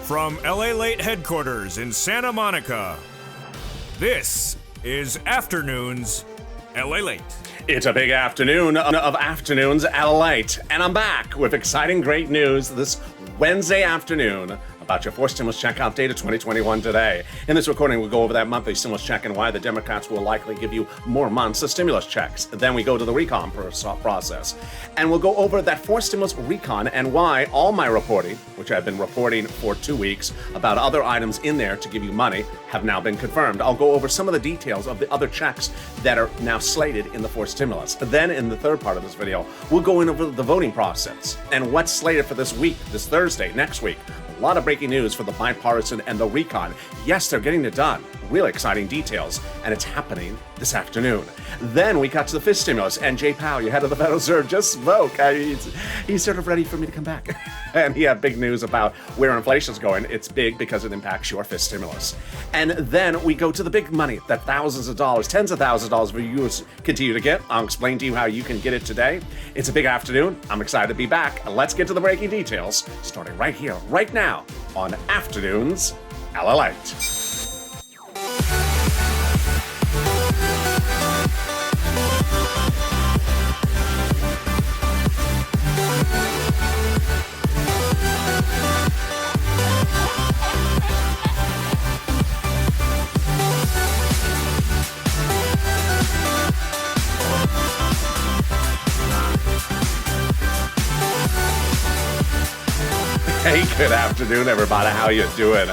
From LALATE headquarters in Santa Monica, this is Afternoons LALATE. It's a big afternoon of afternoons at LALATE, and I'm back with exciting, great news this Wednesday afternoon about your fourth stimulus check update of 2021 today. In this recording, we'll go over that monthly stimulus check and why the Democrats will likely give you more months of stimulus checks. Then we go to the recon process, and we'll go over that fourth stimulus recon and why all my reporting, which I've been reporting for 2 weeks about other items in there to give you money, have now been confirmed. I'll go over some of the details of the other checks that are now slated in the fourth stimulus. Then in the third part of this video, we'll go in over the voting process and what's slated for this week, this Thursday, next week. A lot of breaking news for the bipartisan and the recon. Yes, they're getting it done. Really exciting details, and it's happening this afternoon. Then we got to the fifth stimulus, and Jay Powell, your head of the Federal Reserve, just spoke. He's sort of ready for me to come back. And he had big news about where inflation's going. It's big because it impacts your fifth stimulus. And then we go to the big money that thousands of dollars, tens of thousands of dollars for you continue to get. I'll explain to you how you can get it today. It's a big afternoon. I'm excited to be back. Let's get to the breaking details, starting right here, right now, on Afternoons LALATE. Hey, good afternoon, everybody. How you doing?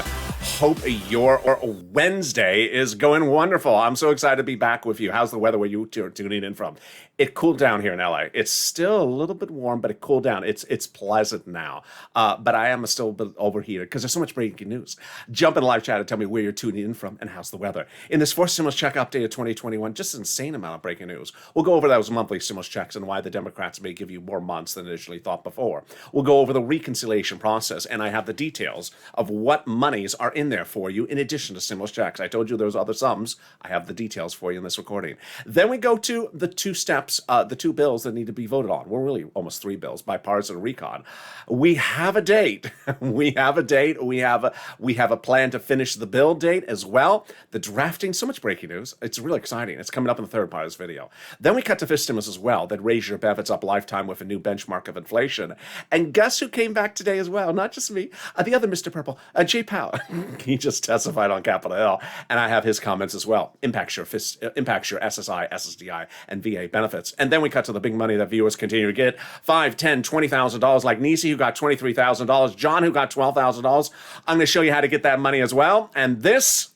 Hope your Wednesday is going wonderful. I'm so excited to be back with you. How's the weather where you're tuning in from? It cooled down here in LA. It's still a little bit warm, but it cooled down. It's pleasant now. But I am still a bit overheated because there's so much breaking news. Jump in the live chat and tell me where you're tuning in from and how's the weather. In this fourth stimulus check update of 2021, just an insane amount of breaking news. We'll go over those monthly stimulus checks and why the Democrats may give you more months than initially thought before. We'll go over the reconciliation process, and I have the details of what monies are in there for you in addition to stimulus checks. I told you there was other sums. I have the details for you in this recording. Then we go to the two steps, the two bills that need to be voted on. We're really almost three bills, bipartisan recon. We have a date. We have a date. We have a plan to finish the bill date as well. The drafting, so much breaking news. It's really exciting. It's coming up in the third part of this video. Then we cut to fifth stimulus as well that raise your benefits up lifetime with a new benchmark of inflation. And guess who came back today as well? Not just me. The other Mr. Purple, Jay Powell. He just testified on Capitol Hill, and I have his comments as well. Impacts your SSI, SSDI, and VA benefits. And then we cut to the big money that viewers continue to get: $5,000, $10,000, $20,000, like Nisi, who got $23,000, John, who got $12,000. I'm going to show you how to get that money as well. And this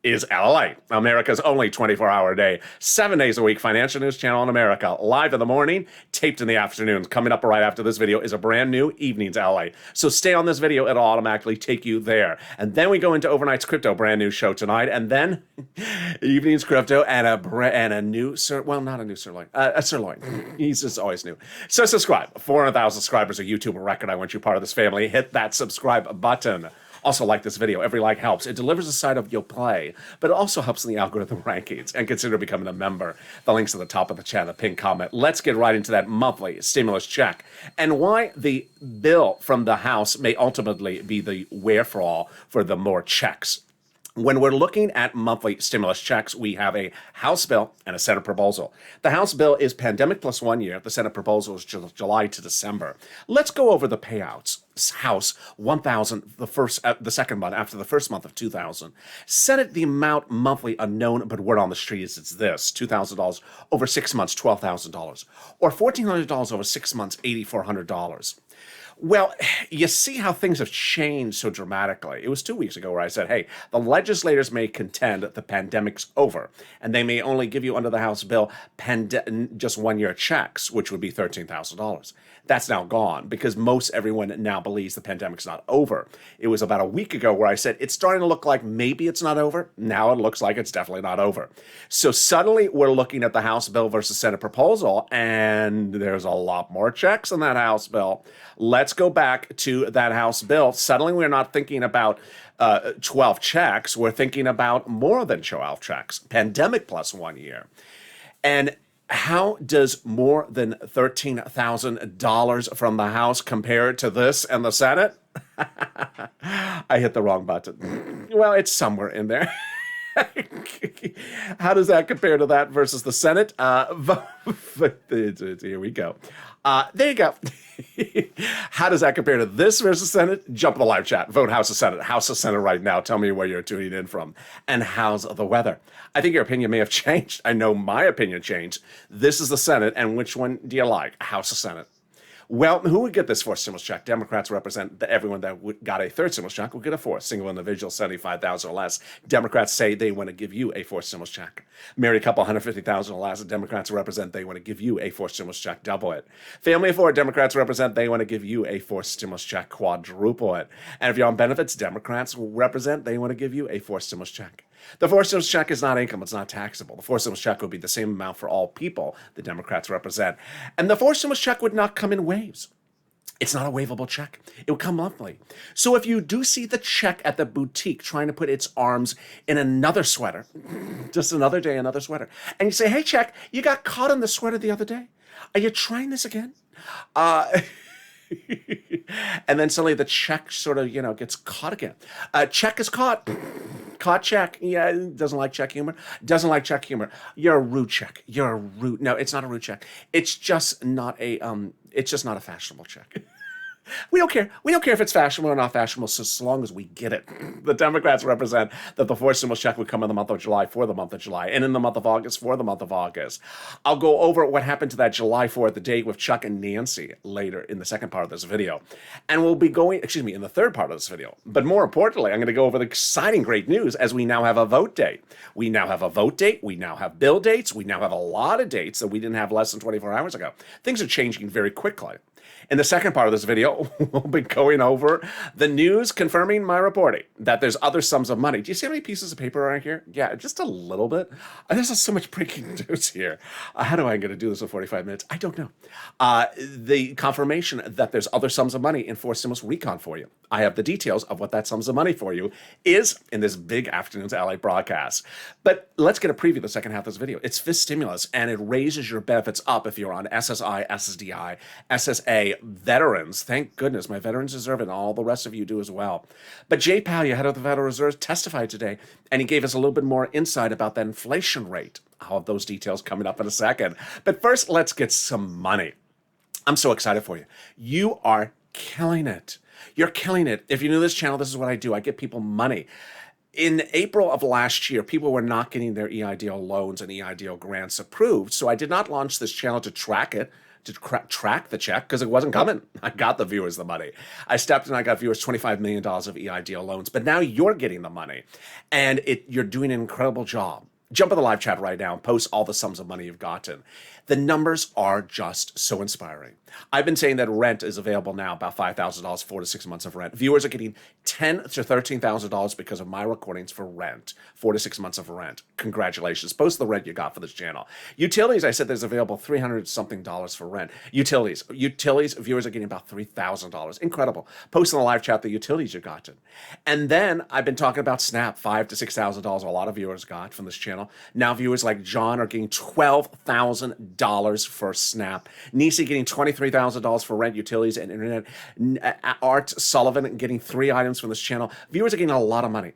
is LALATE, America's only 24-hour a day, 7 days a week financial news channel in America. Live in the morning, taped in the afternoons. Coming up right after this video is a brand new Evenings LALATE. So stay on this video, it'll automatically take you there. And then we go into Overnight's Crypto, brand new show tonight. And then Evenings Crypto and a new not a new sirloin, a sirloin. He's just always new. So subscribe. 400,000 subscribers, a YouTube record. I want you part of this family. Hit that subscribe button. Also, like this video. Every like helps. It delivers a side of your play, but it also helps in the algorithm rankings. And consider becoming a member. The link's at the top of the chat, the pinned comment. Let's get right into that monthly stimulus check and why the bill from the House may ultimately be the wherefore for the more checks. When we're looking at monthly stimulus checks, we have a House bill and a Senate proposal. The House bill is pandemic plus 1 year. The Senate proposal is July to December. Let's go over the payouts. House, $1,000 the second month after the first month of $2,000. Senate, the amount monthly unknown, but word on the street is it's this: $2,000 over 6 months, $12,000, or $1,400 over 6 months, $8,400. Well, you see how things have changed so dramatically. It was 2 weeks ago where I said, hey, the legislators may contend that the pandemic's over, and they may only give you under the House bill just 1 year checks, which would be $13,000. That's now gone because most everyone now believes the pandemic's not over. It was about a week ago where I said it's starting to look like maybe it's not over. Now it looks like it's definitely not over. So suddenly we're looking at the House bill versus Senate proposal, and there's a lot more checks in that House bill. Let's go back to that House bill. Suddenly we're not thinking about 12 checks. We're thinking about more than 12 checks. Pandemic plus 1 year. And how does more than $13,000 from the House compare to this and the Senate? I hit the wrong button. Well, it's somewhere in there. How does that compare to that versus the Senate? Here we go. There you go. How does that compare to this versus Senate? Jump in the live chat. Vote House of Senate. House of Senate right now. Tell me where you're tuning in from. And how's the weather? I think your opinion may have changed. I know my opinion changed. This is the Senate, and which one do you like? House of Senate. Well, who would get this fourth stimulus check? Democrats represent everyone that got a third stimulus check will get a fourth. Single individual, 75,000 or less. Democrats say they want to give you a fourth stimulus check. Married couple, 150,000 or less. Democrats represent they want to give you a fourth stimulus check. Double it. Family of four, Democrats represent they want to give you a fourth stimulus check. Quadruple it. And if you're on benefits, Democrats represent they want to give you a fourth stimulus check. The fourth stimulus check is not income, it's not taxable. The fourth stimulus check would be the same amount for all people the Democrats represent. And the fourth stimulus check would not come in waves. It's not a waivable check. It would come monthly. So if you do see the check at the boutique trying to put its arms in another sweater, just another day, another sweater, and you say, hey, check, you got caught in the sweater the other day. Are you trying this again? And then suddenly the check sort of, gets caught again. Check is caught. Caught check. Yeah, doesn't like check humor. Doesn't like check humor. You're a rude check. You're a rude. No, it's not a rude check. It's just not a fashionable check. We don't care. We don't care if it's fashionable or not fashionable, so as long as we get it. The Democrats represent that the fourth stimulus check would come in the month of July for the month of July, and in the month of August for the month of August. I'll go over what happened to that July 4th, the date with Chuck and Nancy later in the second part of this video. And we'll be going, in the third part of this video. But more importantly, I'm going to go over the exciting great news as we now have a vote date. We now have a vote date. We now have bill dates. We now have a lot of dates that we didn't have less than 24 hours ago. Things are changing very quickly. In the second part of this video, we'll be going over the news confirming my reporting that there's other sums of money. Do you see how many pieces of paper are here? Yeah, just a little bit. There's so much breaking news here. How do I get to do this in 45 minutes? I don't know. The confirmation that there's other sums of money in fourth stimulus recon for you. I have the details of what that sums of money for you is in this big afternoon's LALATE broadcast. But let's get a preview of the second half of this video. It's fifth stimulus, and it raises your benefits up if you're on SSI, SSDI, SSA, veterans. Thank goodness, my veterans deserve it, and all the rest of you do as well. But Jay Powell, head of the Federal Reserve, testified today, and he gave us a little bit more insight about that inflation rate. I'll have those details coming up in a second. But first, let's get some money. I'm so excited for you. You are killing it. You're killing it. If you're new to this channel, this is what I do. I get people money. In April of last year, people were not getting their EIDL loans and EIDL grants approved. So I did not launch this channel to track it, to track the check, because it wasn't coming. I got the viewers the money. I stepped in, I got viewers $25 million of EIDL loans. But now you're getting the money, and you're doing an incredible job. Jump in the live chat right now and post all the sums of money you've gotten. The numbers are just so inspiring. I've been saying that rent is available now, about $5,000, 4 to 6 months of rent. Viewers are getting $10,000 to $13,000 because of my recordings for rent, 4 to 6 months of rent. Congratulations. Post the rent you got for this channel. Utilities, I said there's available $300 something for rent. Utilities, viewers are getting about $3,000. Incredible. Post in the live chat the utilities you've gotten. And then I've been talking about SNAP, $5,000 to $6,000. A lot of viewers got from this channel. Now viewers like John are getting $12,000 for SNAP. Nisi getting $23,000 for rent, utilities, and internet. Art Sullivan getting 3 items from this channel. Viewers are getting a lot of money.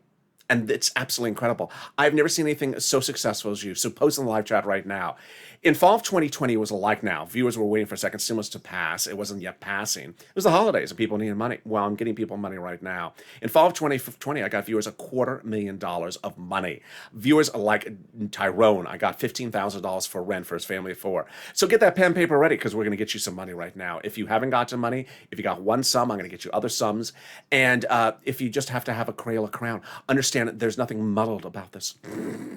And it's absolutely incredible. I've never seen anything so successful as you. So post in the live chat right now. In fall of 2020, it was like now. Viewers were waiting for second stimulus to pass. It wasn't yet passing. It was the holidays and people needed money. Well, I'm getting people money right now. In fall of 2020, I got viewers $250,000 of money. Viewers like Tyrone, I got $15,000 for rent for his family of 4. So get that pen and paper ready because we're going to get you some money right now. If you haven't gotten money, if you got one sum, I'm going to get you other sums. And if you just have to have a Crayola crown, understand that there's nothing muddled about this.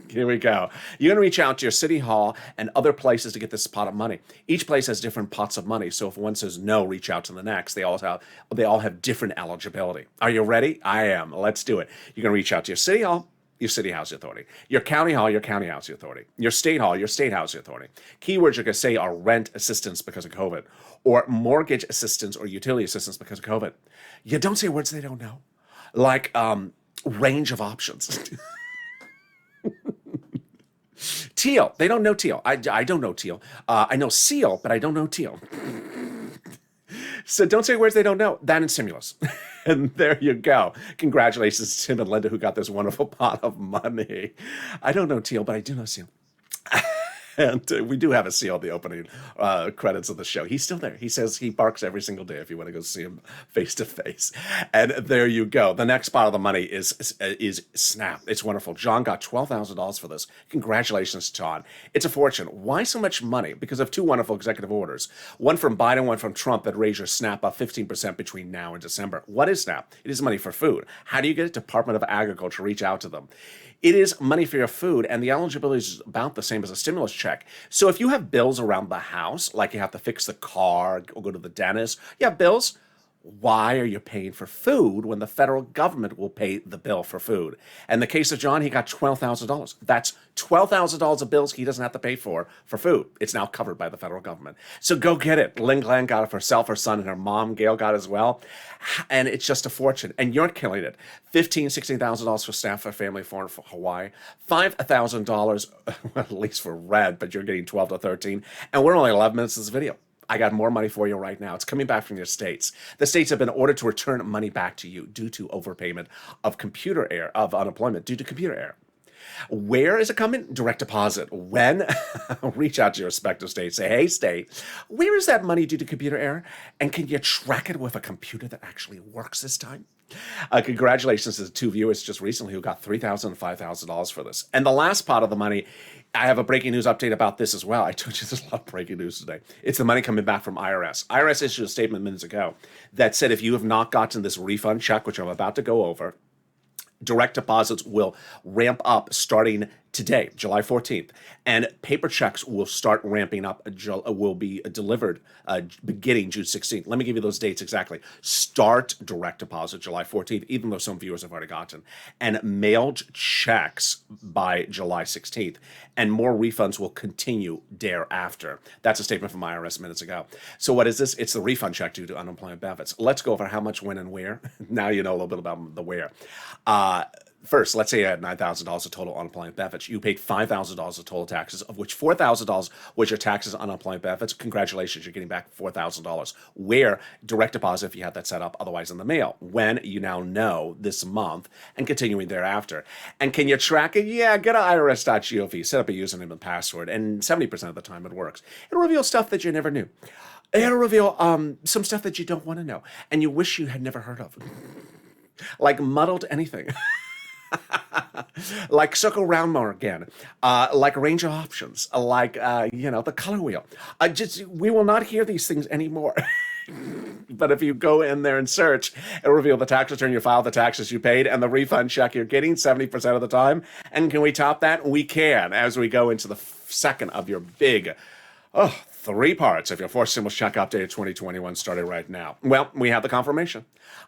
Here we go. You're going to reach out to your city hall and other places to get this pot of money. Each place has different pots of money. So if one says no, reach out to the next. They all have different eligibility. Are you ready? I am. Let's do it. You're going to reach out to your city hall, your city housing authority, your county hall, your county housing authority, your state hall, your state housing authority. Keywords you're going to say are rent assistance because of COVID, or mortgage assistance or utility assistance because of COVID. You don't say words they don't know, like range of options. Teal. They don't know teal. I don't know teal. I know seal, but I don't know teal. So don't say words they don't know. That and stimulus. And there you go. Congratulations to Tim and Linda who got this wonderful pot of money. I don't know Teal, but I do know Seal. And we do have a seal at the opening credits of the show. He's still there. He says he barks every single day if you want to go see him face to face. And there you go. The next part of the money is Snap. It's wonderful. John got $12,000 for this. Congratulations, John. It's a fortune. Why so much money? Because of two wonderful executive orders. One from Biden, one from Trump that raise your Snap up 15% between now and December. What is Snap? It is money for food. How do you get it? Department of Agriculture. Reach out to them. It is money for your food, and the eligibility is about the same as a stimulus check. So if you have bills around the house, like you have to fix the car or go to the dentist, you have bills. Why are you paying for food when the federal government will pay the bill for food? In the case of John, he got $12,000. That's $12,000 of bills he doesn't have to pay for food. It's now covered by the federal government. So go get it. Ling Glenn got it for herself, her son, and her mom, Gail, got it as well. And it's just a fortune. And you're killing it. $15,000, $16,000 for staff for family for Hawaii. $5,000, at least for Red, but you're getting 12 to 13. And we're only 11 minutes of this video. I got more money for you right now. It's coming back from your states. The states have been ordered to return money back to you due to overpayment of computer error, of unemployment due to computer error. Where is it coming? Direct deposit. When? Reach out to your respective state. Say, hey, state, where is that money due to computer error? And can you track it with a computer that actually works this time? Congratulations to the two viewers just recently who got $3,000 and $5,000 for this. And the last part of the money, I have a breaking news update about this as well. I told you there's a lot of breaking news today. It's the money coming back from IRS. IRS issued a statement minutes ago that said if you have not gotten this refund check, which I'm about to go over, direct deposits will ramp up starting today, July 14th, and paper checks will start ramping up, will be delivered beginning June 16th. Let me give you those dates exactly. Start direct deposit July 14th, even though some viewers have already gotten, and mailed checks by July 16th, and more refunds will continue thereafter. That's a statement from IRS minutes ago. So what is this? It's the refund check due to unemployment benefits. Let's go over how much, when, and where. Now you know a little bit about the where. First, let's say you had $9,000 of total unemployment benefits. You paid $5,000 of total taxes, of which $4,000 was your taxes on unemployment benefits. Congratulations, you're getting back $4,000. Where? Direct deposit if you had that set up, otherwise in the mail. When? You now know this month and continuing thereafter. And can you track it? Yeah, go to irs.gov, set up a username and password, and 70% of the time it works. It'll reveal stuff that you never knew. It'll reveal some stuff that you don't want to know and you wish you had never heard of. Like muddled anything. Like circle round more again, like range of options, like, the color wheel. We will not hear these things anymore. But if you go in there and search, it'll reveal the tax return you filed, the taxes you paid, and the refund check you're getting 70% of the time. And can we top that? We can, as we go into the second of your big, 3 parts of your forced stimulus check update 2021 started right now. Well, we have the confirmation.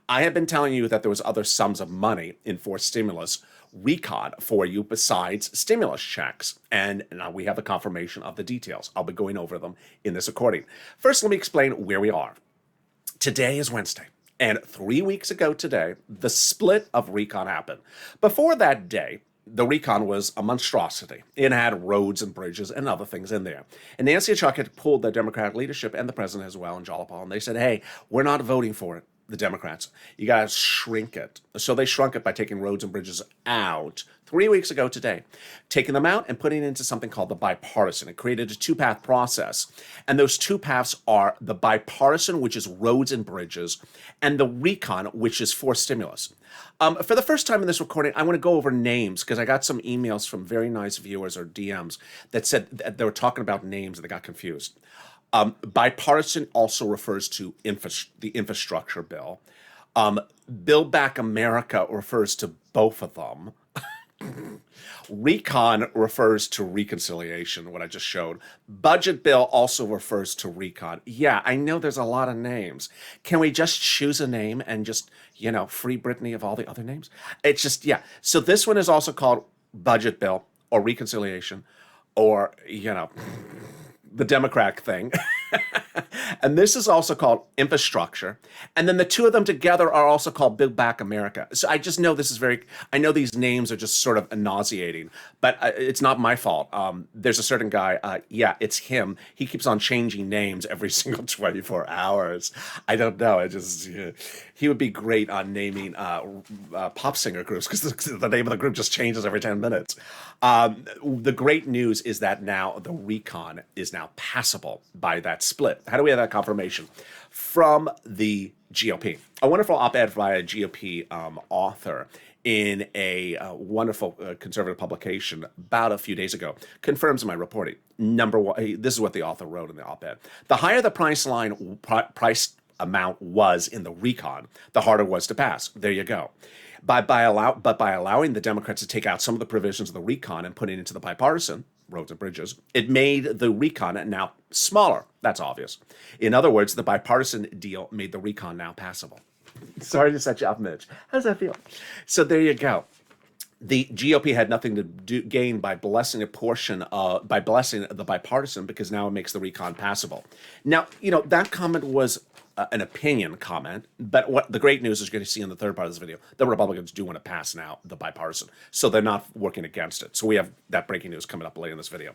I have been telling you that there was other sums of money in forced stimulus recon for you besides stimulus checks. And now we have the confirmation of the details. I'll be going over them in this recording. First, let me explain where we are. Today is Wednesday. And 3 weeks ago today, the split of recon happened. Before that day, the recon was a monstrosity. It had roads and bridges and other things in there. And Nancy and Chuck had pulled the Democratic leadership and the president as well, and Jalopal, and they said, hey, we're not voting for it, the Democrats. You got to shrink it. So they shrunk it by taking roads and bridges out 3 weeks ago today, taking them out and putting it into something called the bipartisan. It created a 2-path process. And those 2 paths are the bipartisan, which is roads and bridges, and the recon, which is for stimulus. For the first time in this recording, I want to go over names because I got some emails from very nice viewers or DMs that said that they were talking about names and they got confused. Bipartisan also refers to the infrastructure bill. Build Back America refers to both of them. Recon refers to reconciliation, what I just showed. Budget bill also refers to recon. Yeah, I know there's a lot of names. Can we just choose a name and just, free Britney of all the other names? It's just, yeah. So this one is also called budget bill or reconciliation or, the Democrat thing. And this is also called infrastructure. And then the two of them together are also called Build Back America. So I just know this is I know these names are just sort of nauseating, but it's not my fault. There's a certain guy, yeah, it's him. He keeps on changing names every single 24 hours. I don't know. He would be great on naming pop singer groups because the name of the group just changes every 10 minutes. The great news is that now the recon is now passable by that split. How do we have that confirmation? From the GOP. A wonderful op-ed by a GOP author in a wonderful conservative publication about a few days ago confirms my reporting. Number one, this is what the author wrote in the op-ed. The higher the price amount was in the recon, the harder it was to pass. There you go. But by allowing the Democrats to take out some of the provisions of the recon and put it into the bipartisan, roads and bridges, it made the recon now smaller. That's obvious. In other words, the bipartisan deal made the recon now passable. Sorry to set you up, Mitch. How does that feel? So there you go. The GOP had nothing to gain by blessing the bipartisan because now it makes the recon passable. Now, that comment was an opinion comment, but what the great news is you're going to see in the third part of this video, the Republicans do want to pass now the bipartisan, so they're not working against it. So we have that breaking news coming up later in this video.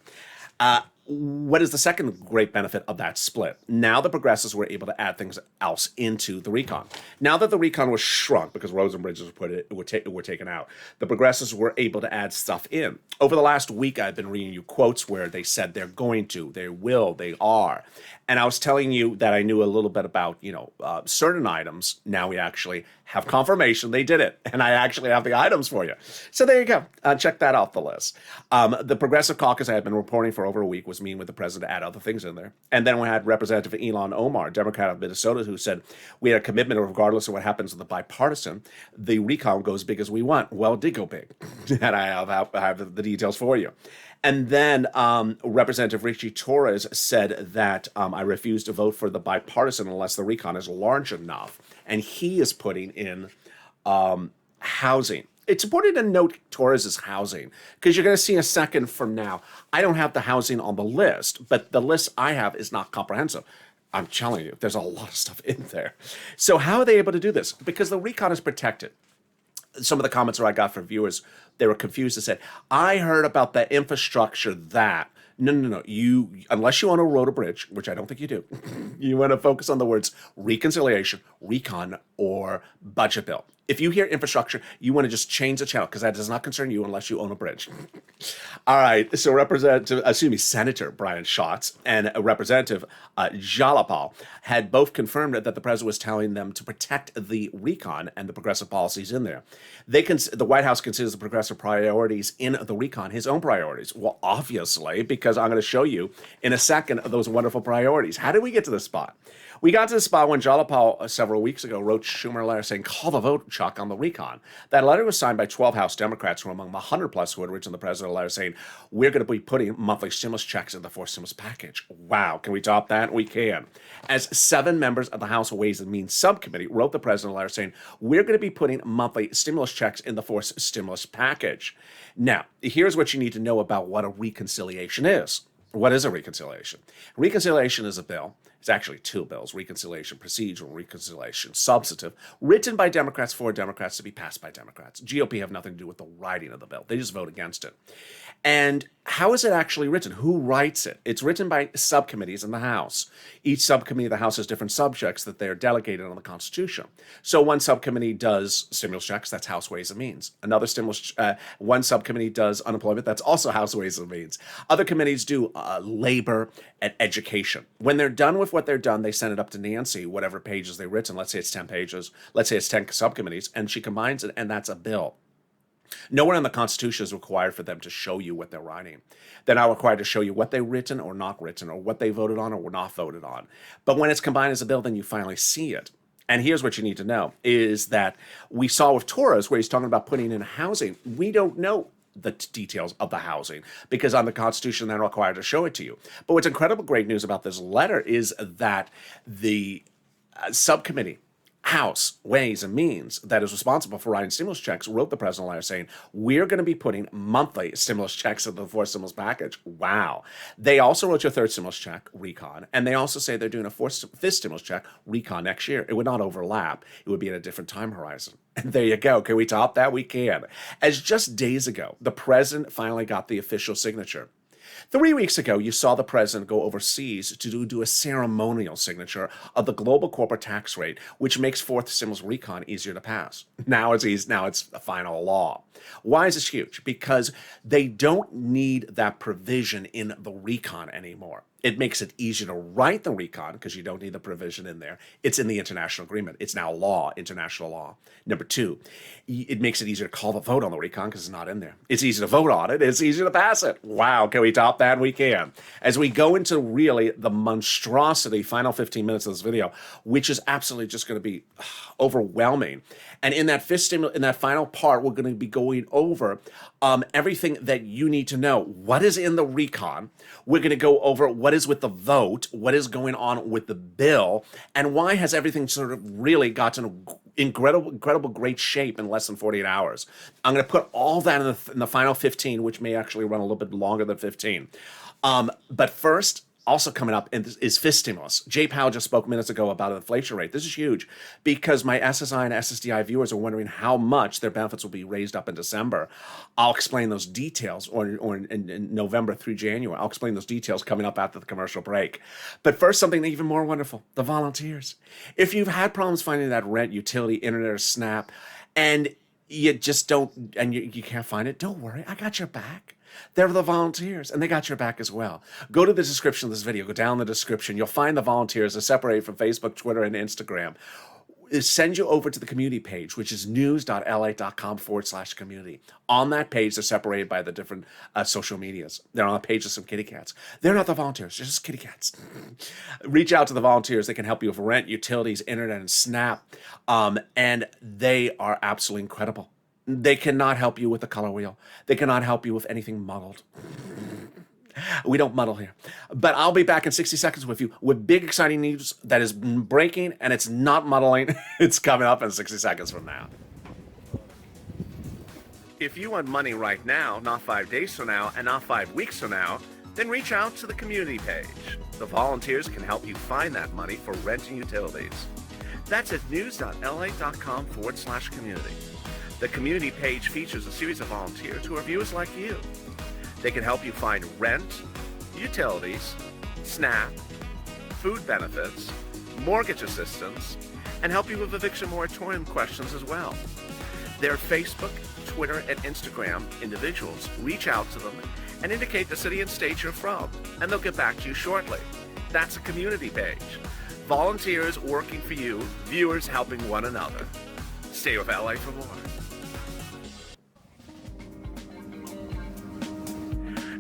What is the second great benefit of that split? Now the progressives were able to add things else into the recon. Now that the recon was shrunk because roads and bridges were taken out, the progressives were able to add stuff in. Over the last week, I've been reading you quotes where they said they're going to, they will, they are. And I was telling you that I knew a little bit about, certain items. Now we actually have confirmation they did it. And I actually have the items for you. So there you go. Check that off the list. The Progressive Caucus I had been reporting for over a week was meeting with the president to add other things in there. And then we had Representative Ilhan Omar, Democrat of Minnesota, who said, we had a commitment regardless of what happens with the bipartisan, the recon goes big as we want. Well, it did go big. And I have the details for you. And then Representative Richie Torres said that I refuse to vote for the bipartisan unless the recon is large enough. And he is putting in housing. It's important to note Torres's housing because you're going to see a second from now. I don't have the housing on the list, but the list I have is not comprehensive. I'm telling you, there's a lot of stuff in there. So how are they able to do this? Because the recon is protected. Some of the comments that I got from viewers, they were confused and said, I heard about the infrastructure that. No. Unless you own a road or bridge, which I don't think you do, you want to focus on the words reconciliation, recon, or budget bill. If you hear infrastructure, you want to just change the channel because that does not concern you unless you own a bridge. All right, so Senator Brian Schatz and Representative Jalapal had both confirmed that the president was telling them to protect the recon and the progressive policies in there. The White House considers the progressive priorities in the recon his own priorities. Well, obviously, because I'm going to show you in a second those wonderful priorities. How did we get to this spot? We got to the spot when Jalapal several weeks ago wrote Schumer a letter saying, call the vote, Chuck, on the recon. That letter was signed by 12 House Democrats who were among the 100 plus who had written the president a letter saying, we're going to be putting monthly stimulus checks in the fourth stimulus package. Wow, can we top that? We can. As 7 members of the House Ways and Means Subcommittee wrote the president a letter saying, we're going to be putting monthly stimulus checks in the fourth stimulus package. Now, here's what you need to know about what a reconciliation is. What is a reconciliation? Reconciliation is a bill. It's actually 2 bills, reconciliation procedural, reconciliation substantive, written by Democrats for Democrats to be passed by Democrats. GOP have nothing to do with the writing of the bill. They just vote against it. And how is it actually written? Who writes it? It's written by subcommittees in the House. Each subcommittee of the House has different subjects that they're delegated on the Constitution. So one subcommittee does stimulus checks, that's House Ways and Means. One subcommittee does unemployment, that's also House Ways and Means. Other committees do labor and education. When they're done with what they're done, they send it up to Nancy, whatever pages they've written. Let's say it's 10 pages. Let's say it's 10 subcommittees, and she combines it, and that's a bill. Nowhere in the Constitution is required for them to show you what they're writing. They're not required to show you what they've written or not written, or what they voted on or were not voted on. But when it's combined as a bill, then you finally see it. And here's what you need to know, is that we saw with Torres, where he's talking about putting in housing, we don't know the details of the housing because on the Constitution they're required to show it to you. But what's incredible great news about this letter is that the subcommittee House Ways and Means, that is responsible for writing stimulus checks, wrote the president a letter saying, we're going to be putting monthly stimulus checks into the fourth stimulus package. Wow. They also wrote your third stimulus check, recon, and they also say they're doing a fifth stimulus check, recon, next year. It would not overlap. It would be at a different time horizon. And there you go. Can we top that? We can. As just days ago, the president finally got the official signature. 3 weeks ago, you saw the president go overseas to do a ceremonial signature of the global corporate tax rate, which makes fourth stimulus recon easier to pass. Now it's easy. Now it's a final law. Why is this huge? Because they don't need that provision in the recon anymore. It makes it easier to write the recon because you don't need the provision in there. It's in the international agreement. It's now law, international law. Number two, it makes it easier to call the vote on the recon because it's not in there. It's easy to vote on it. It's easier to pass it. Wow, can we top that? We can. As we go into really the monstrosity final 15 minutes of this video, which is absolutely just going to be overwhelming. And in that in that final part, we're going to be going over everything that you need to know. What is in the recon? We're going to go over what is with the vote, what is going on with the bill, and why has everything sort of really gotten incredible great shape in less than 48 hours. I'm going to put all that in the final 15, which may actually run a little bit longer than 15. But first, also coming up is fifth stimulus. Jay Powell just spoke minutes ago about an inflation rate. This is huge because my SSI and SSDI viewers are wondering how much their benefits will be raised up in December. I'll explain those details, or in November through January. I'll explain those details coming up after the commercial break. But first, something even more wonderful, the volunteers. If you've had problems finding that rent, utility, internet, or SNAP, and you just don't, and you can't find it, don't worry, I got your back. They're the volunteers, and they got your back as well. Go to the description of this video. Go down the description. You'll find the volunteers. They're separated from Facebook, Twitter, and Instagram. Send you over to the community page, which is news.la.com/community. On that page, they're separated by the different social medias. They're on a page of some kitty cats. They're not the volunteers. They're just kitty cats. Reach out to the volunteers. They can help you with rent, utilities, internet, and SNAP. And they are absolutely incredible. They cannot help you with the color wheel. They cannot help you with anything muddled. We don't muddle here. But I'll be back in 60 seconds with you with big, exciting news that is breaking, and it's not muddling. It's coming up in 60 seconds from now. If you want money right now, not 5 days from now, and not 5 weeks from now, then reach out to the community page. The volunteers can help you find that money for rent and utilities. That's at news.la.com/community. The community page features a series of volunteers who are viewers like you. They can help you find rent, utilities, SNAP, food benefits, mortgage assistance, and help you with eviction moratorium questions as well. Their Facebook, Twitter, and Instagram individuals reach out to them and indicate the city and state you're from, and they'll get back to you shortly. That's a community page. Volunteers working for you, viewers helping one another. Stay with LA for more.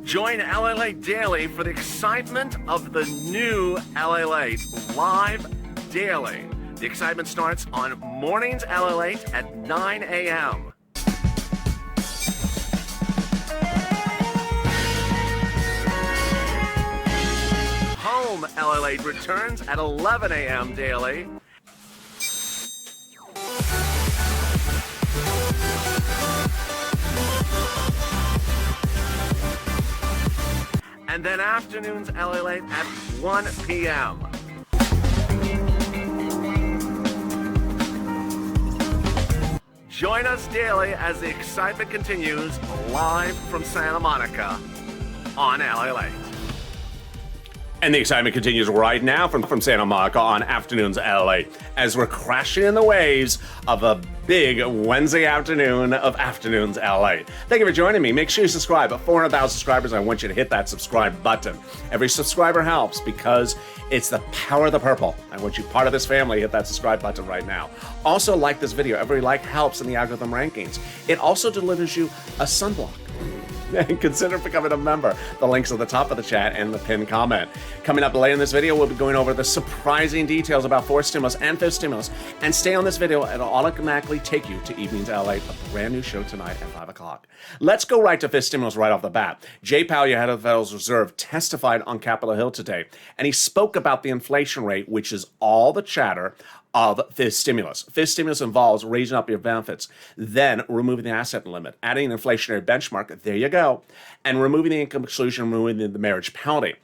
Join LALATE Daily for the excitement of the new LALATE live daily. The excitement starts on mornings LALATE at 9 a.m. Home LALATE returns at 11 a.m. daily. And then afternoons LALATE at 1 p.m. Join us daily as the excitement continues live from Santa Monica on LALATE. And the excitement continues right now from Santa Monica on Afternoons LA as we're crashing in the waves of a big Wednesday afternoon of Afternoons LA. Thank you for joining me. Make sure you subscribe. At 400,000 subscribers, I want you to hit that subscribe button. Every subscriber helps because it's the power of the purple. I want you part of this family. Hit that subscribe button right now. Also, like this video. Every like helps in the algorithm rankings. It also delivers you a sunblock. And consider becoming a member. The link's at the top of the chat and the pinned comment. Coming up later in this video, we'll be going over the surprising details about fourth stimulus and fifth stimulus. And stay on this video, it'll automatically take you to Evenings LA, a brand new show tonight at 5 o'clock. Let's go right to fifth stimulus right off the bat. Jay Powell, head of the Federal Reserve, testified on Capitol Hill today, and he spoke about the inflation rate, which is all the chatter of this stimulus. This stimulus involves raising up your benefits, then removing the asset limit, adding an inflationary benchmark, there you go, and removing the income exclusion, removing the marriage penalty.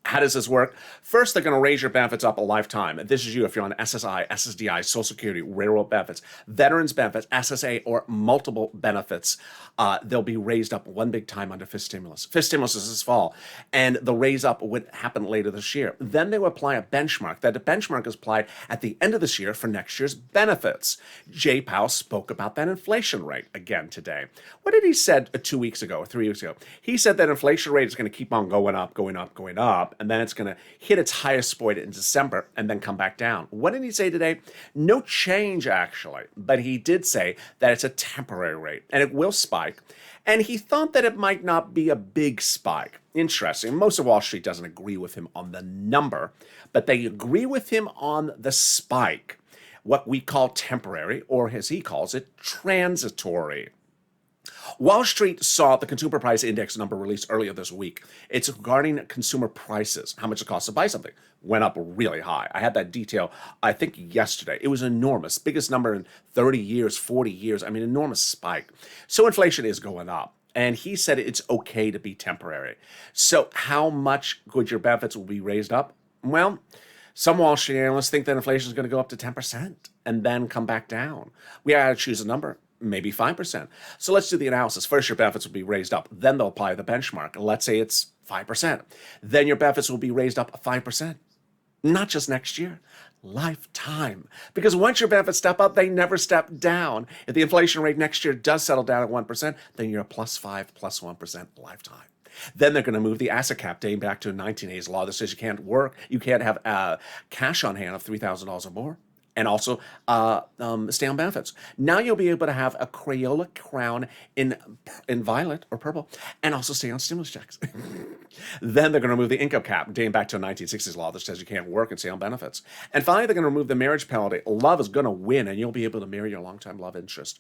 How does this work? First, they're going to raise your benefits up a lifetime. This is you if you're on SSI, SSDI, Social Security, railroad benefits, veterans benefits, SSA, or multiple benefits. They'll be raised up one big time under fifth stimulus. Fifth stimulus is this fall, and the raise up would happen later this year. Then they will apply a benchmark. That the benchmark is applied at the end of this year for next year's benefits. Jay Powell spoke about that inflation rate again today. What did he said 2 weeks ago or 3 weeks ago? He said that inflation rate is going to keep on going up, going up, going up, and then it's going to hit its highest point in December and then come back down. What did he say today? No change, actually, but he did say that it's a temporary rate and it will spike. And he thought that it might not be a big spike. Interesting. Most of Wall Street doesn't agree with him on the number, but they agree with him on the spike, what we call temporary, or as he calls it, transitory. Wall Street saw the consumer price index number released earlier this week. It's regarding consumer prices, how much it costs to buy something. Went up really high. I had that detail, I think, yesterday. It was enormous. Biggest number in 30 years, 40 years. I mean, enormous spike. So inflation is going up. And he said it's okay to be temporary. So how much would your benefits will be raised up? Well, some Wall Street analysts think that inflation is going to go up to 10% and then come back down. We got to choose a number. Maybe 5%. So let's do the analysis. First, your benefits will be raised up. Then they'll apply the benchmark. Let's say it's 5%. Then your benefits will be raised up 5%. Not just next year, lifetime. Because once your benefits step up, they never step down. If the inflation rate next year does settle down at 1%, then you're a +5, +1% lifetime. Then they're going to move the asset cap dating back to a 1980s law that says you can't work, you can't have cash on hand of $3,000 or more. And also stay on benefits. Now you'll be able to have a Crayola crown in violet or purple and also stay on stimulus checks. Then they're going to remove the income cap, dating back to a 1960s law that says you can't work and stay on benefits. And finally, they're going to remove the marriage penalty. Love is going to win, and you'll be able to marry your longtime love interest.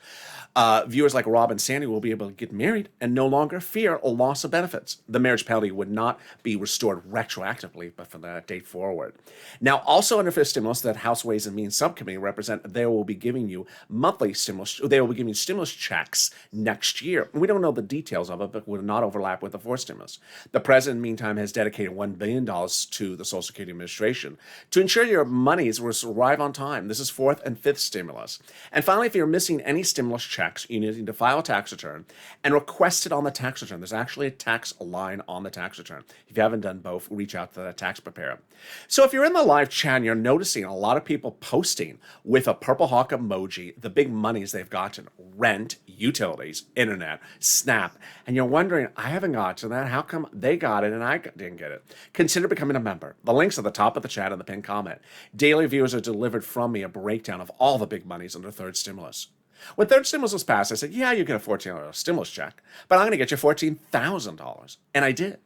Viewers like Rob and Sandy will be able to get married and no longer fear a loss of benefits. The marriage penalty would not be restored retroactively, but from that date forward. Now, also under fifth stimulus, that House Ways and Means Subcommittee represent, they will be giving you monthly stimulus, they will be giving you stimulus checks next year. We don't know the details of it, but will not overlap with the fourth stimulus. The president, meantime, has dedicated $1 billion to the Social Security Administration to ensure your monies will arrive on time. This is fourth and fifth stimulus. And finally, if you're missing any stimulus checks, you need to file a tax return and request it on the tax return. There's actually a tax line on the tax return. If you haven't done both, reach out to the tax preparer. So if you're in the live chat and you're noticing a lot of people posting with a purple hawk emoji, the big monies they've gotten, rent, utilities, internet, SNAP, and you're wondering, I haven't gotten that. How come they got it and I didn't get it? Consider becoming a member. The link's at the top of the chat and the pinned comment. Daily viewers are delivered from me a breakdown of all the big monies under third stimulus. When third stimulus was passed, I said, yeah, you get a $14 stimulus check, but I'm going to get you $14,000. And I did.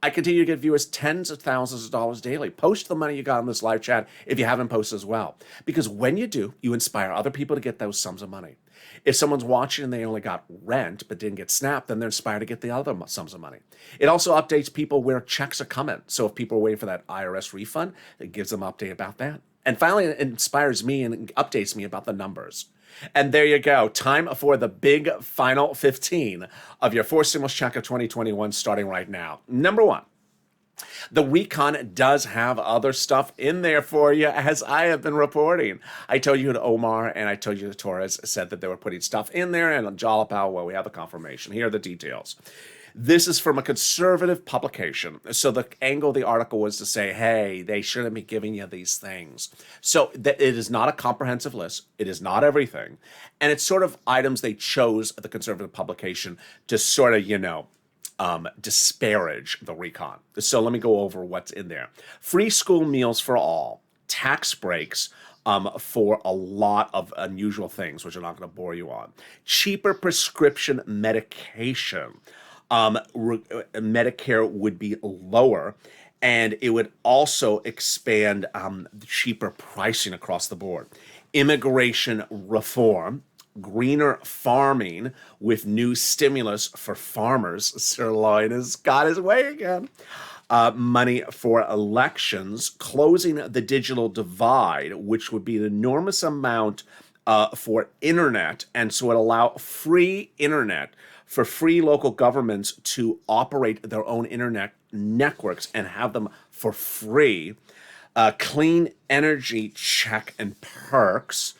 I continue to get viewers tens of thousands of dollars daily. Post the money you got in this live chat if you haven't posted as well. Because when you do, you inspire other people to get those sums of money. If someone's watching and they only got rent but didn't get SNAP, then they're inspired to get the other sums of money. It also updates people where checks are coming. So if people are waiting for that IRS refund, it gives them an update about that. And finally, it inspires me and updates me about the numbers. And there you go. Time for the big final 15 of your fourth stimulus check of 2021 starting right now. Number one, the recon does have other stuff in there for you, as I have been reporting. I told you that Omar and I told you that Torres said that they were putting stuff in there, and on Jalapal, well, we have the confirmation. Here are the details. This is from a conservative publication. So the angle of the article was to say, hey, they shouldn't be giving you these things. So it is not a comprehensive list. It is not everything. And it's sort of items they chose, the conservative publication, to sort of, disparage the recon. So let me go over what's in there. Free school meals for all, tax breaks for a lot of unusual things, which I'm not going to bore you on. Cheaper prescription medication. Medicare would be lower, and it would also expand cheaper pricing across the board. Immigration reform, greener farming with new stimulus for farmers. Sir Lloyd has got his way again. money for elections, closing the digital divide, which would be an enormous amount for internet, and so it allow free internet for free local governments to operate their own internet networks and have them for free. Clean energy check and perks,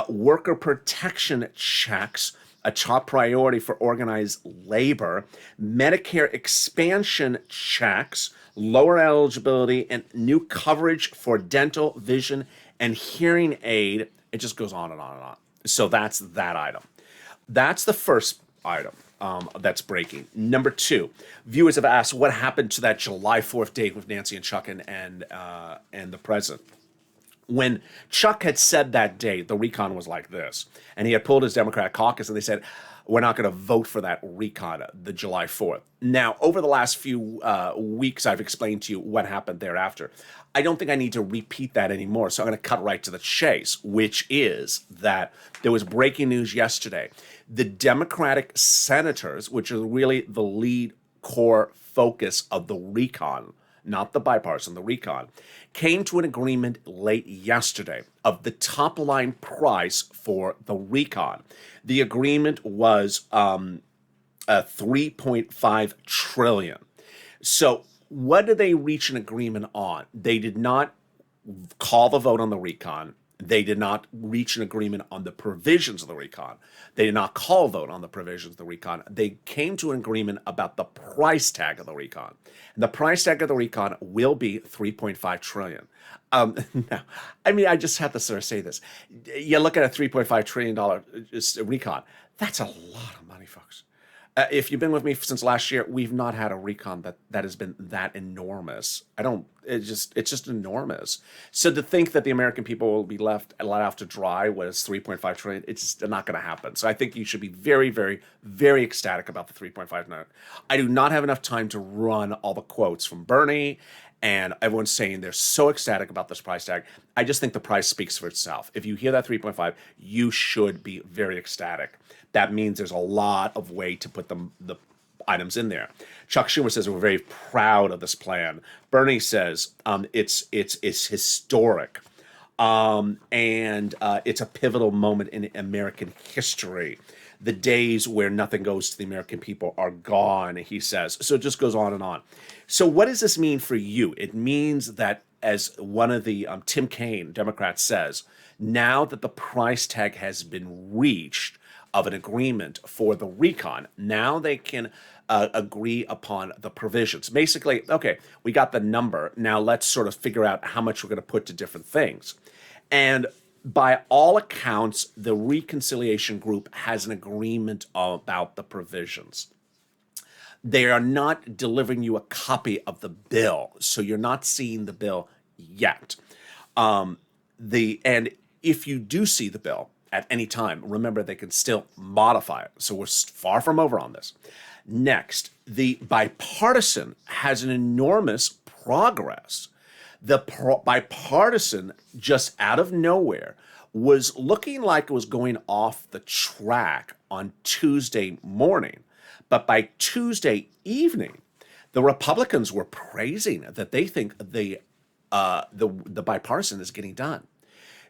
worker protection checks, a top priority for organized labor, Medicare expansion checks, lower eligibility, and new coverage for dental, vision, and hearing aid. It just goes on and on and on. So that's that item. That's the first item that's breaking. Number two, viewers have asked what happened to that July 4th date with Nancy and Chuck and the president. When Chuck had said that date, the recon was like this, and he had pulled his Democratic caucus, and they said, we're not going to vote for that recon, the July 4th. Now, over the last few weeks, I've explained to you what happened thereafter. I don't think I need to repeat that anymore, so I'm going to cut right to the chase, which is that there was breaking news yesterday. The Democratic senators, which are really the lead core focus of the recon, not the bipartisan, the recon, came to an agreement late yesterday of the top line price for the recon. The agreement was $3.5 trillion. So what did they reach an agreement on? They did not call the vote on the recon. They did not reach an agreement on the provisions of the recon. They did not call a vote on the provisions of the recon. They came to an agreement about the price tag of the recon. And the price tag of the recon will be $3.5 trillion. Now, I mean, I just have to sort of say this. You look at a $3.5 trillion recon. That's a lot of money, folks. If you've been with me since last year, we've not had a recon that has been that enormous. It's just enormous. So to think that the American people will be let out to dry when it's $3.5 trillion, it's just not going to happen. So I think you should be very, very, very ecstatic about the $3.5 trillion. I do not have enough time to run all the quotes from Bernie, and everyone's saying they're so ecstatic about this price tag. I just think the price speaks for itself. If you hear that 3.5, you should be very ecstatic. That means there's a lot of way to put the items in there. Chuck Schumer says we're very proud of this plan. Bernie says it's historic, and it's a pivotal moment in American history. The days where nothing goes to the American people are gone, he says. So it just goes on and on. So what does this mean for you? It means that, as one of the Tim Kaine, Democrat, says, now that the price tag has been reached of an agreement for the recon, now they can agree upon the provisions. Basically, okay, we got the number. Now let's sort of figure out how much we're going to put to different things. And by all accounts, the reconciliation group has an agreement about the provisions. They are not delivering you a copy of the bill, so you're not seeing the bill yet. And if you do see the bill at any time, remember they can still modify it. So we're far from over on this. Next, the bipartisan has an enormous progress. The bipartisan, just out of nowhere, was looking like it was going off the track on Tuesday morning. But by Tuesday evening, the Republicans were praising that they think the bipartisan is getting done.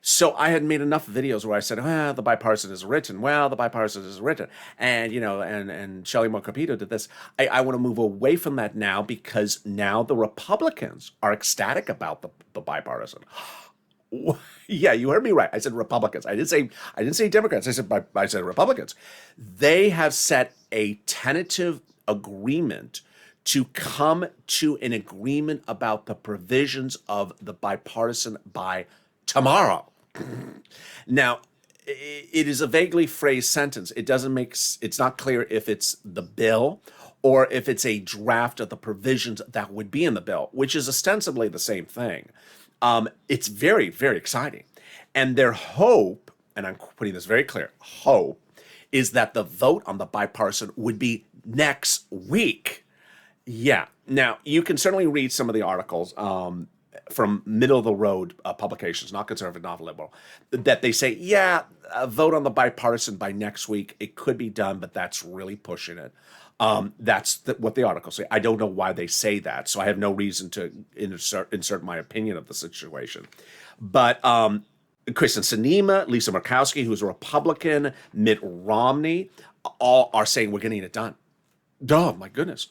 So I had made enough videos where I said, well, the bipartisan is written. Well, the bipartisan is written. And, and Shelley Moore Capito did this. I want to move away from that now, because now the Republicans are ecstatic about the bipartisan. Yeah, you heard me right. I said Republicans. I didn't say Democrats. I said Republicans. They have set a tentative agreement to come to an agreement about the provisions of the bipartisan by tomorrow. Now, it is a vaguely phrased sentence. It's not clear if it's the bill or if it's a draft of the provisions that would be in the bill, which is ostensibly the same thing. It's very, very exciting. And their hope, and I'm putting this very clear, hope, is that the vote on the bipartisan would be next week. Yeah. Now, you can certainly read some of the articles. from middle of the road publications, not conservative, not liberal, that they say, yeah, vote on the bipartisan by next week. It could be done, but that's really pushing it. That's what the articles say. I don't know why they say that, so I have no reason to insert my opinion of the situation. But Kristen Sinema, Lisa Murkowski, who's a Republican, Mitt Romney, all are saying we're getting it done. Oh my goodness.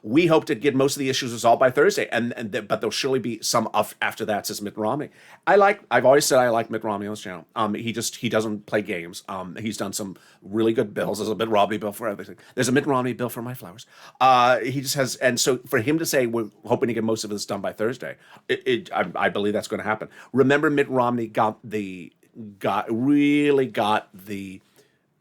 We hope to get most of the issues resolved by Thursday, but there'll surely be some after that, says Mitt Romney. I've always said I like Mitt Romney on this channel. He doesn't play games. He's done some really good bills. There's a Mitt Romney bill for everything. There's a Mitt Romney bill for my flowers. He just has, and so for him to say we're hoping to get most of this done by Thursday, I believe that's going to happen. Remember, Mitt Romney got the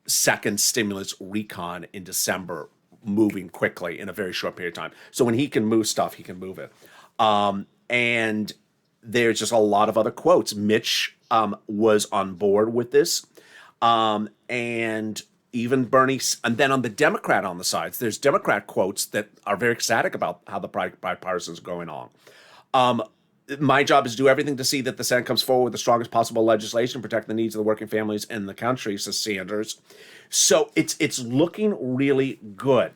second stimulus recon in December, moving quickly in a very short period of time. So when he can move stuff, he can move it. And there's just a lot of other quotes. Mitch was on board with this. And even Bernie, and then on the Democrat on the sides, there's Democrat quotes that are very ecstatic about how the bipartisan is going on. My job is to do everything to see that the Senate comes forward with the strongest possible legislation, protect the needs of the working families in the country, says Sanders. So it's looking really good.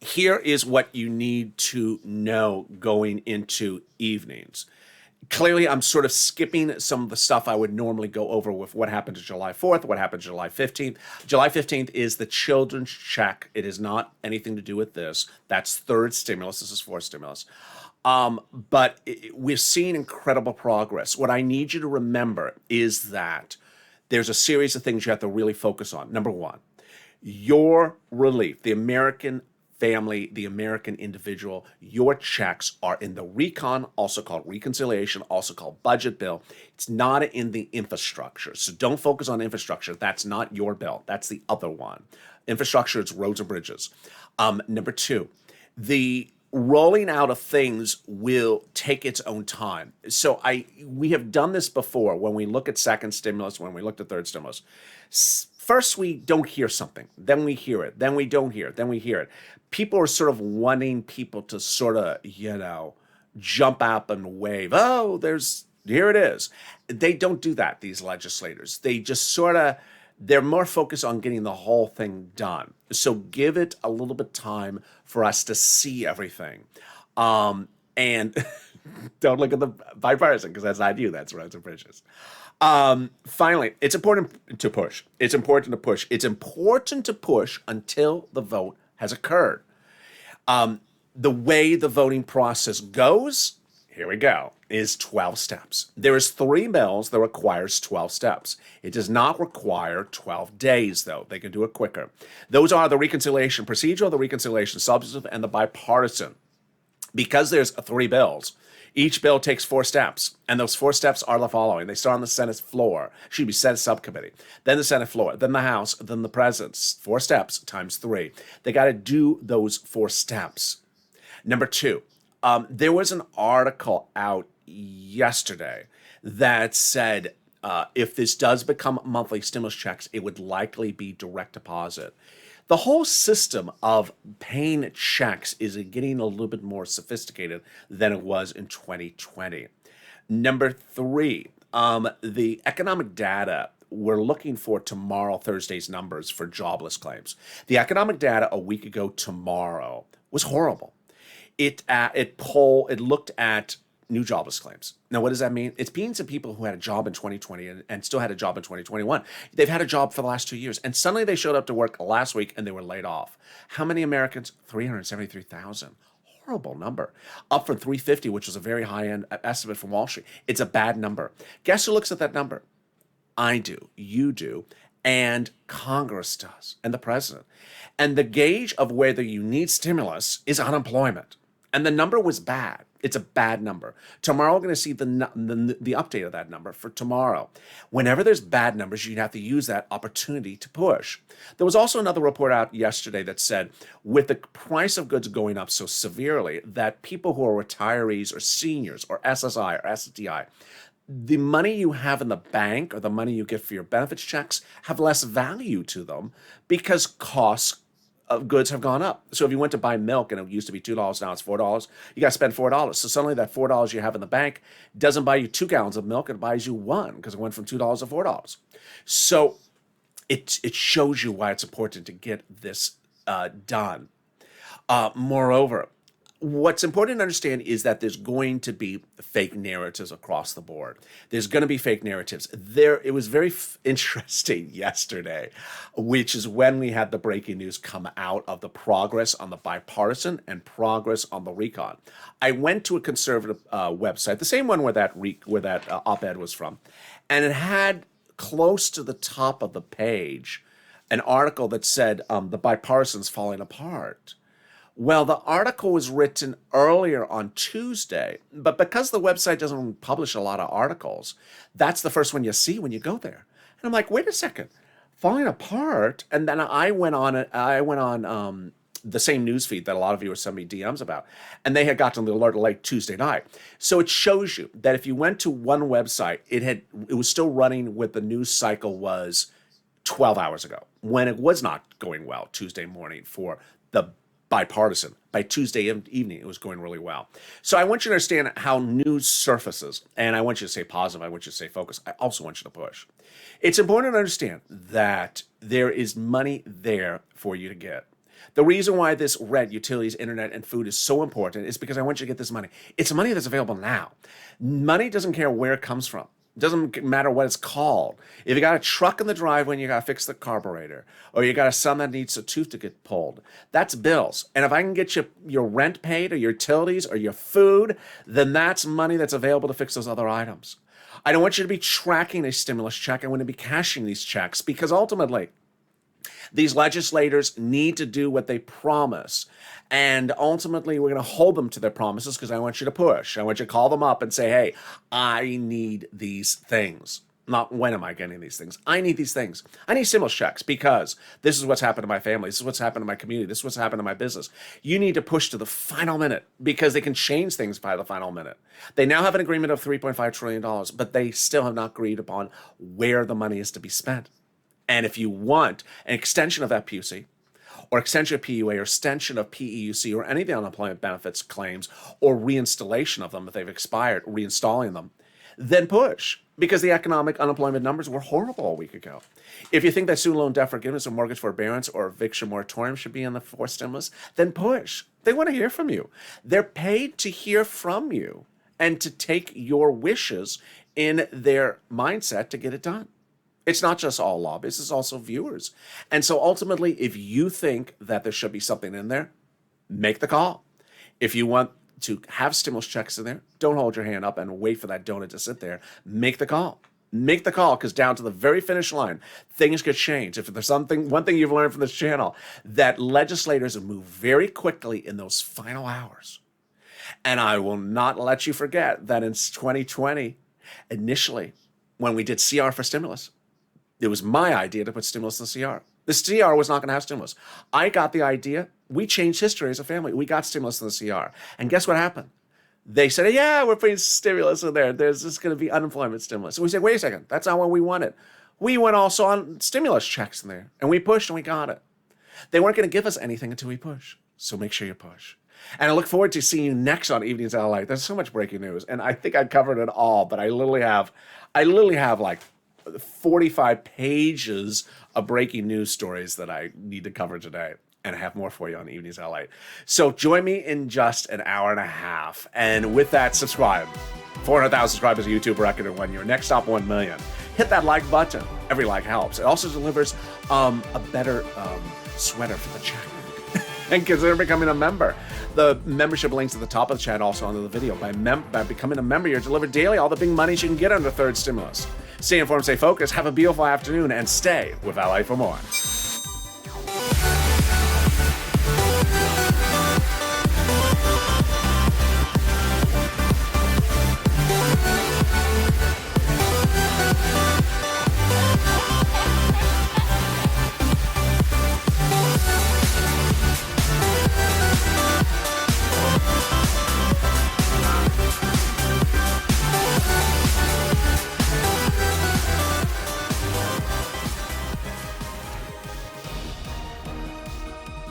Here is what you need to know going into evenings. Clearly, I'm sort of skipping some of the stuff I would normally go over with what happened to July 4th, what happened to July 15th. July 15th is the children's check. It is not anything to do with this. That's third stimulus. This is fourth stimulus. But we're seeing incredible progress. What I need you to remember is that there's a series of things you have to really focus on. Number one, your relief, the American family, the American individual, your checks are in the recon, also called reconciliation, also called budget bill. It's not in the infrastructure. So don't focus on infrastructure. That's not your bill. That's the other one. Infrastructure is roads and bridges. Number two, the rolling out of things will take its own time. So we have done this before when we look at second stimulus, when we looked at third stimulus. First, we don't hear something. Then we hear it. Then we don't hear it. Then we hear it. People are sort of wanting people to sort of, jump up and wave. Oh, here it is. They don't do that, these legislators. They just they're more focused on getting the whole thing done. So give it a little bit of time for us to see everything. And don't look at the bipartisan, because that's not you, that's roads and bridges. Finally, it's important to push. It's important to push. It's important to push until the vote has occurred. The way the voting process goes, here we go, is 12 steps. There is 3 bills that requires 12 steps. It does not require 12 days, though. They can do it quicker. Those are the reconciliation procedural, the reconciliation substantive, and the bipartisan. Because there's 3 bills, each bill takes 4 steps, and those 4 steps are the following. They start on the Senate floor, should be Senate subcommittee, then the Senate floor, then the House, then the President's. 4 steps times 3. They got to do those 4 steps. Number 2, there was an article out yesterday that said if this does become monthly stimulus checks, it would likely be direct deposit. The whole system of paying checks is getting a little bit more sophisticated than it was in 2020. Number 3, the economic data we're looking for tomorrow, Thursday's numbers for jobless claims. The economic data a week ago tomorrow was horrible. It looked at new jobless claims. Now, what does that mean? It means that people who had a job in 2020 and still had a job in 2021, they've had a job for the last 2 years, and suddenly they showed up to work last week and they were laid off. How many Americans? 373,000. Horrible number. Up from 350, which was a very high-end estimate from Wall Street. It's a bad number. Guess who looks at that number? I do. You do. And Congress does. And the president. And the gauge of whether you need stimulus is unemployment. And the number was bad. It's a bad number. Tomorrow we're going to see the update of that number for tomorrow. Whenever there's bad numbers, you have to use that opportunity to push. There was also another report out yesterday that said, with the price of goods going up so severely, that people who are retirees or seniors or SSI or STI, the money you have in the bank or the money you get for your benefits checks have less value to them because costs of goods have gone up. So if you went to buy milk and it used to be $2, now it's $4, you got to spend $4. So suddenly that $4 you have in the bank doesn't buy you 2 gallons of milk, it buys you 1 because it went from $2 to $4. So it shows you why it's important to get this done. Moreover, what's important to understand is that there's going to be fake narratives across the board. There's going to be fake narratives. It was very interesting yesterday, which is when we had the breaking news come out of the progress on the bipartisan and progress on the recon. I went to a conservative website, the same one where that op-ed was from, and it had close to the top of the page an article that said the bipartisan's falling apart. Well, the article was written earlier on Tuesday, but because the website doesn't publish a lot of articles, that's the first one you see when you go there. And I'm like, wait a second, falling apart? And then I went on the same news feed that a lot of you were sending me DMs about, and they had gotten the alert late Tuesday night. So it shows you that if you went to one website, it was still running with the news cycle was 12 hours ago, when it was not going well Tuesday morning for the bipartisan. By Tuesday evening, it was going really well. So I want you to understand how news surfaces, and I want you to stay positive, I want you to stay focused, I also want you to push. It's important to understand that there is money there for you to get. The reason why this rent, utilities, internet, and food is so important is because I want you to get this money. It's money that's available now. Money doesn't care where it comes from. It doesn't matter what it's called. If you got a truck in the driveway and you got to fix the carburetor, or you got a son that needs a tooth to get pulled, that's bills. And if I can get you your rent paid or your utilities or your food, then that's money that's available to fix those other items. I don't want you to be tracking a stimulus check. I want to be cashing these checks because ultimately, these legislators need to do what they promise. And ultimately, we're going to hold them to their promises because I want you to push. I want you to call them up and say, hey, I need these things. Not when am I getting these things. I need these things. I need stimulus checks because this is what's happened to my family. This is what's happened to my community. This is what's happened to my business. You need to push to the final minute because they can change things by the final minute. They now have an agreement of $3.5 trillion, but they still have not agreed upon where the money is to be spent. And if you want an extension of that PUC, or extension of PUA, or extension of PEUC, or any of the unemployment benefits claims, or reinstallation of them if they've expired, reinstalling them, then push. Because the economic unemployment numbers were horrible a week ago. If you think that student loan debt forgiveness or mortgage forbearance or eviction moratorium should be in the fourth stimulus, then push. They want to hear from you. They're paid to hear from you and to take your wishes in their mindset to get it done. It's not just all lobbyists, it's also viewers. And so ultimately, if you think that there should be something in there, make the call. If you want to have stimulus checks in there, don't hold your hand up and wait for that donut to sit there. Make the call. Make the call, because down to the very finish line, things get changed. If there's one thing you've learned from this channel, that legislators move very quickly in those final hours. And I will not let you forget that in 2020, initially, when we did CR for stimulus, it was my idea to put stimulus in the CR. The CR was not going to have stimulus. I got the idea. We changed history as a family. We got stimulus in the CR. And guess what happened? They said, yeah, we're putting stimulus in there. There's just going to be unemployment stimulus. So we said, wait a second. That's not what we wanted. We went also on stimulus checks in there. And we pushed and we got it. They weren't going to give us anything until we push. So make sure you push. And I look forward to seeing you next on Evenings at LALATE. There's so much breaking news. And I think I covered it all. But I literally have like 45 pages of breaking news stories that I need to cover today, and I have more for you on Evenings at LALATE. So join me in just an hour and a half, and with that, subscribe. 400,000 subscribers, YouTube record in 1 year. Next stop, 1 million. Hit that like button. Every like helps. It also delivers a better sweater for the channel. And consider becoming a member. The membership links at the top of the chat, also under the video. By becoming a member, you're delivered daily all the big monies you can get under third stimulus. Stay informed, stay focused, have a beautiful afternoon, and stay with LA for more.